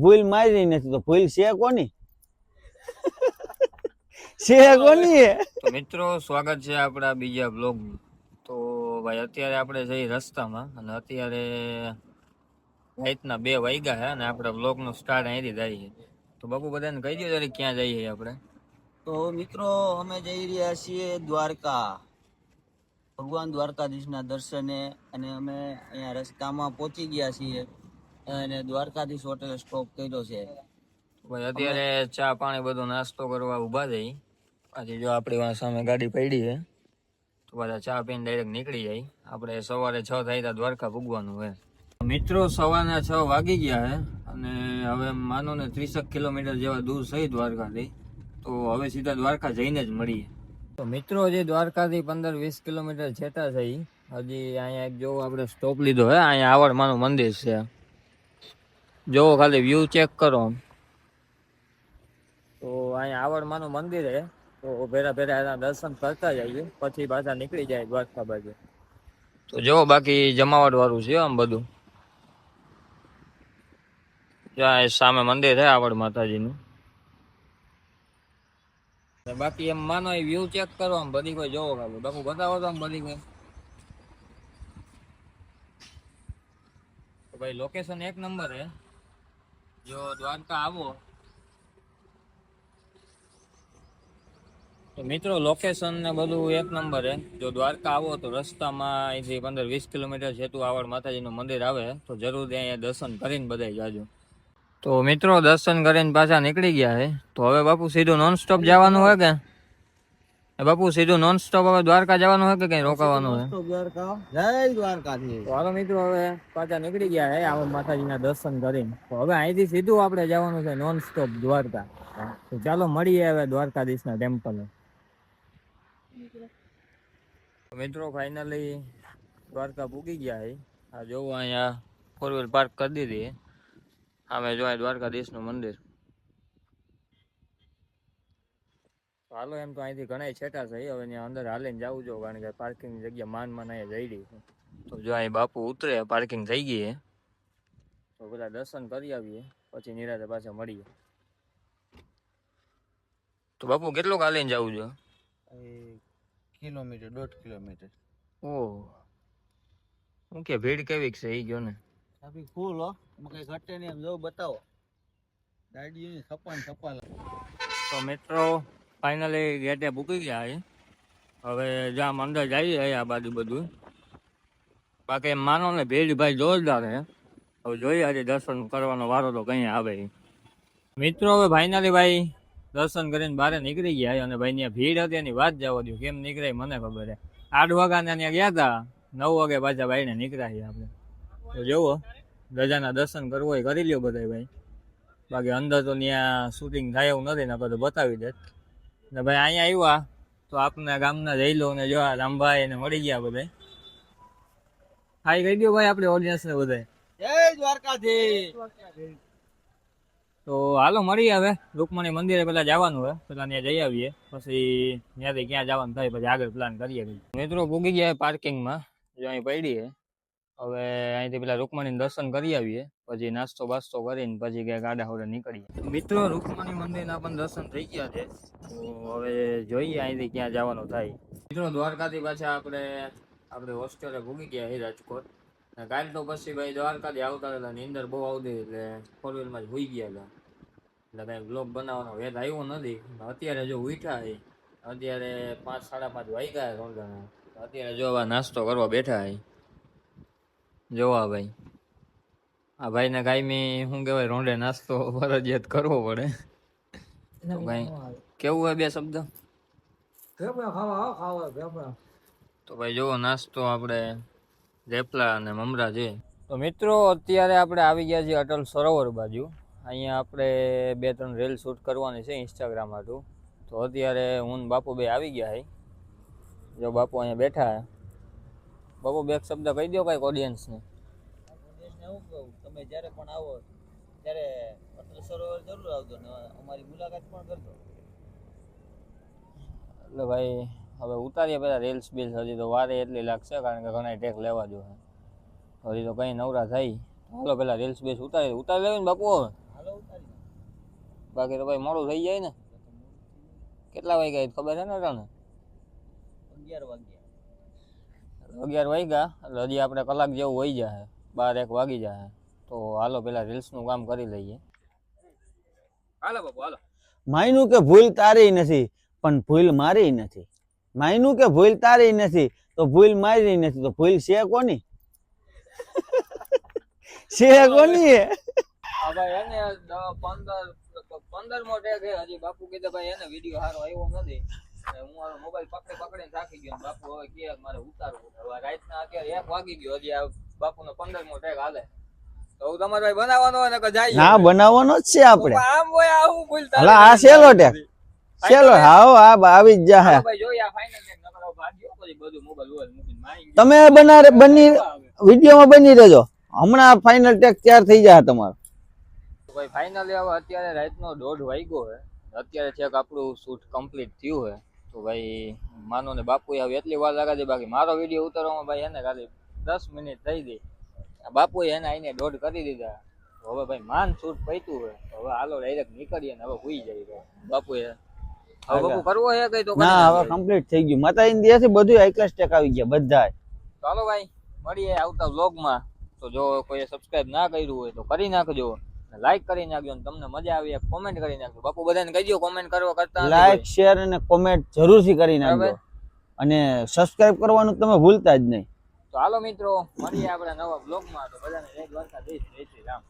ભૂલ મારી નથી તો ભૂલ છે કોની? છે કોની? તો મિત્રો સ્વાગત છે આપણા બીજા બ્લોગમાં. તો ભાઈ અત્યારે આપણે જઈ રસ્તામાં અને અત્યારે રાતના 2 વાગ્યા છે અને આપણે બ્લોગનો સ્ટાર્ટ અહીંથી થાય છે. તો બાપુ બધાને કહી દો ત્યારે ક્યાં જઈએ આપણે. તો મિત્રો અમે જઈ રહ્યા છીએ દ્વારકા, ભગવાન દ્વારકાધીશના દર્શને. અને અમે અહીંયા રસ્તામાં પહોંચી ગયા છીએ અને દ્વારકાધીશ હોટેલે સ્ટોપ કર્યો છે. ભાઈ અત્યારે ચા પાણી બધો નાસ્તો કરવા ઊભા થઈ. આજે જો આપણી સામે ગાડી પડી છે તો બધા ચા પીને ડાયરેક્ટ નીકળી જાય. આપણે સવારે 6 થાય તો દ્વારકા પૂગવાનું હોય. મિત્રો સવારના 6 વાગી ગયા છે અને હવે માનો ને 30 કિલોમીટર જેવા દૂર છે દ્વારકાથી. તો હવે સીધા દ્વારકા જઈને જ મળીએ. તો મિત્રો હજી દ્વારકાથી 15-20 કિલોમીટર છેટા થઈ. હજી અહીંયા એક જો આપણે સ્ટોપ લીધો હે. અહીંયા આવડમાનું મંદિર છે. જો ખાલી વ્યૂ ચેક કરો. તો અહીંયા આવડમાનું મંદિર છે. તો ભેરા ભેરા એના દર્શન કરતા જઈએ પછી પાછા નીકળી જાય દ્વારકા બાજુ. તો જો બાકી જમાવટ વાળું છે આમ બધું. ત્યાં સામે મંદિર છે આવડ માતાજીનું. બાકી એમ માનો એ વ્યૂ ચેક કરો આમ બધી કોઈ જોવો ખાલી. બાપુ બતાવો તો આમ બધી કોઈ. તો ભાઈ લોકેશન એક નંબર છે. જો દ્વારકા આવો તો મિત્રો લોકેશન ને બધું એક નંબર છે. જો દ્વારકા આવો તો રસ્તામાં અહીંથી 15-20 કિલોમીટર જેટલું આવડ માતાજીનું મંદિર આવે તો જરૂર અહીંયા દર્શન કરીને બધાય જાજો. તો મિત્રો દર્શન કરીને પાછા નીકળી ગયા છે. તો હવે બાપુ સીધું નોન સ્ટોપ જવાનું હોય કે બાપુ સીધું નોન સ્ટોપ હવે દ્વારકા જવાનું હોય કે કઈ રોકાવાનું હોય? જય દ્વારકાથી. તો હાલો મિત્રો હવે પાછા નીકળી ગયા છે આવડ માતાજીના દર્શન કરીને. તો હવે અહીંથી સીધું આપણે જવાનું છે નોન સ્ટોપ દ્વારકા. તો ચાલો મળીએ હવે દ્વારકાધીશના ટેમ્પલ. મિત્રો ફાઇનલી દ્વારકા પૂગી ગયા છે. આ જોવો અહીંયા 4 વ્હીલ પાર્ક કરી દીધી. અમે જોવાય દ્વારકાધીશનું મંદિર. હાલો એમ તો અહીંથી ઘણા છેટા છે. હવે ત્યાં અંદર હાલીને જવું જો કારણ કે પાર્કિંગ જગ્યા માન અહીંયા જઈ રહી છે. તો જો અહીં બાપુ ઉતરે પાર્કિંગ થઈ ગઈ છે. તો બધા દર્શન કરી આવીએ પછી નિરાતે પાછા મળીએ. તો બાપુ કેટલું હાલીને જવું છે? Kilometre 1.5 kilometre. ઓહ હું કે ભીડ કેવી છે એ ગયો ને. ટ્રાફિક ફૂલ હો. કઈ ઘટે નહીં. એમ જો બતાવો ગાડીઓની છપ્પા. તો મિત્રો ફાઇનલી ગેટે પૂકી ગયા છે. હવે જ્યાં અંદર જઈએ આ બાજુ બધું. બાકી એમ માનો ને ભીડ ભાઈ જોરદાર છે. હવે જોઈએ આજે દર્શન કરવાનો વારો તો કઈ આવે. મિત્રો હવે ફાઇનલી ભાઈ દર્શન કરીને બહાર નીકળી ગયા અને ભાઈ ત્યાં ભીડ હતી એની વાત જવા દઉં. કેમ નીકળાય મને ખબર છે. 8 વાગ્યાના ત્યાં ગયા હતા. 9 વાગે પાછા ભાઈને નીકળ્યા આપણે. તો જોવો રજાના દર્શન કરવું હોય કરી લ્યો બધા ભાઈ. બાકી અંદર તો ત્યાં શૂટિંગ થાય એવું નથી નકર તો બતાવી દે. ને ભાઈ અહીંયા આવ્યા તો આપના ગામના જઈ લો ને જો આ રામભાઈ ને મળી ગયા બધા. હાઈ કહી દો ભાઈ આપણે ઓડિયન્સ ને બધા. જય દ્વારકાધીશ. તો હાલો મળીએ હવે રૂકમણી મંદિરે પેલા જવાનું હોય. પેલા ત્યાં જઈ આવીએ પછી ત્યાંથી ક્યાં જવાનું થાય પછી આગળ પ્લાન કરીએ. મિત્રો પૂગી ગયા પાર્કિંગમાં. જો અહીં પડી છે. હવે અહીંથી પેલા રૂકમણીનું દર્શન કરી આવીએ પછી નાસ્તો બાસ્તો કરીને પછી ક્યાંક આડા હોડે નીકળીએ. મિત્રો રૂકમણી મંદિરના પણ દર્શન થઈ ગયા છે. તો હવે જોઈએ અહીંથી ક્યાં જવાનું થાય. મિત્રો દ્વારકાથી પાછા આપણે હોસ્ટેલે ભૂગી ગયા છે રાજકોટ. કાલ તો પછી ભાઈ દ્વારકાથી આવતા હતા નીંદર બહુ આવતી એટલે 4 વ્હીલમાં જ હોઈ ગયા હતા. એટલે કાંઈ બ્લોગ બનાવવાનો વેદ આવ્યો નથી. અત્યારે જો ઉઠ્યા છે. અત્યારે 5-5:30 વાગ્યા રોંધાના. અત્યારે જો આવા નાસ્તો કરવા બેઠા છે. જોવા ભાઈ આ ભાઈને કાયમી શું કહેવાય રોંઢે નાસ્તો ફરજિયાત કરવો પડે. તો ભાઈ કેવું હોય 2 શબ્દ? તો ભાઈ જોવો નાસ્તો આપણે થેપલા અને મમરા છે. તો મિત્રો અત્યારે આપણે આવી ગયા છીએ અટલ સરોવર બાજુ. અહીંયા આપણે 2-3 રીલ શૂટ કરવાની છે ઇન્સ્ટાગ્રામ હાટુ. તો અત્યારે હું ને બાપુ બે આવી ગયા છે. જો બાપુ અહીંયા બેઠા. બાપુ 2 શબ્દ કહી દો કાંઈક ઓડિયન્સને. એવું કહું તમે જ્યારે પણ આવો ત્યારે અટલ સરોવર જરૂર આવજો ને અમારી મુલાકાત પણ કરજો. એટલે ભાઈ હવે ઉતારીએ પેલા રીલ્સ બિલ્સ. હજી તો વારે એટલી લાગશે કારણ કે ઘણા ટેક લેવા જોઈએ. હજી તો કંઈ નવરા થઈ. હાલો પેલા રીલ્સ બિલ્સ ઉતારી લેવી ને બાપુ. હાલો બાકી તો ભાઈ મોડું થઈ જાય ને. કેટલા વાગ્યા ખબર છે ને તને? 11 વાગ્યા. 11 વાગ્યા એટલે હજી આપણે કલાક જેવું વહી જાય, 12-1 વાગી જાય. તો હાલો પેલા રીલ્સનું કામ કરી લઈએ. હાલો બાપુ હાલો. માયનું કે ભૂલ તારી નથી પણ ભૂલ મારી નથી. માયનું કે ભૂલ તારી નથી તો ભૂલ મારી નથી. તો ભૂલ છે કોની? છે કોની? આ ભાઈ એને 15મો ટેગ છે. હજી બાપુ કીધે ભાઈ એને વિડીયો સારો આવ્યો નથી. હું મારો મોબાઈલ પકડીને રાખી ગયો. બાપુ હવે કે મારે ઉતારવું. હવે રાતના અત્યારે 1 વાગી ગયો. હજી આ બાપુનો 15મો ટેગ હાલે. તો તમારે ભાઈ બનાવવાનો હોય ને કે જાય? ના, બનાવવાનો જ છે આપણે. આમ હોય આવું ભૂલતા. હલા આ સેલો ટેક. સેલો હાવ આ આવી જ જાહે. ભાઈ જોઈએ આ ફાઇનલ ટેગ નકર ભાગ્યો પછી બધું મોબાઈલ હોય મૂકીને મારી તમે બની વિડીયોમાં બની રહેજો. હમણાં ફાઇનલ ટેક તૈયાર થઈ જાય તમારો. ભાઈ ફાઇનલી હવે અત્યારે રાતનો 1:30 વાગ્યો છે. અત્યારે છેક આપણું શૂટ કમ્પ્લીટ થયું છે. તો ભાઈ માનો ને બાપુ હવે એટલી વાર લાગે છે. બાકી મારો વિડીયો ઉતારવામાં ભાઈ એને ખાલી 10 મિનિટ થઈ ગઈ. બાપુએ એને આઈને 1:30 કરી દીધા. તો હવે ભાઈ માન શૂટ પૈતું હોય. હવે હાલો ડાયરેક્ટ નીકળીએ ને હવે હુઈ જાય. બાપુએ હવે બાપુ કરવો છે કઈ તો ના, હવે કમ્પ્લીટ થઈ ગયું. માતાજીને દયાથી બધું હાઈ ક્લાસ ટેક આવી ગયા બધા. ચાલો ભાઈ મળીએ આવતા વ્લોગમાં. તો જો કોઈ સબસ્ક્રાઇબ ના કર્યું હોય તો કરી નાખજો, લાઈક કરી નાખજો, ને તમને મજા આવી કોમેન્ટ કરી નાખજો. બાપુ બધાને કહીજો કોમેન્ટ કરવા કરતા લાઈક શેર અને કોમેન્ટ જરૂરથી કરી નાખજો અને સબસ્ક્રાઇબ કરવાનું તમે ભૂલતા જ નહીં. તો હાલો મિત્રો મળીએ આપણે નવા બ્લોગમાં. તો બધાને જય દ્વારકાધીશ, જય શ્રી રામ.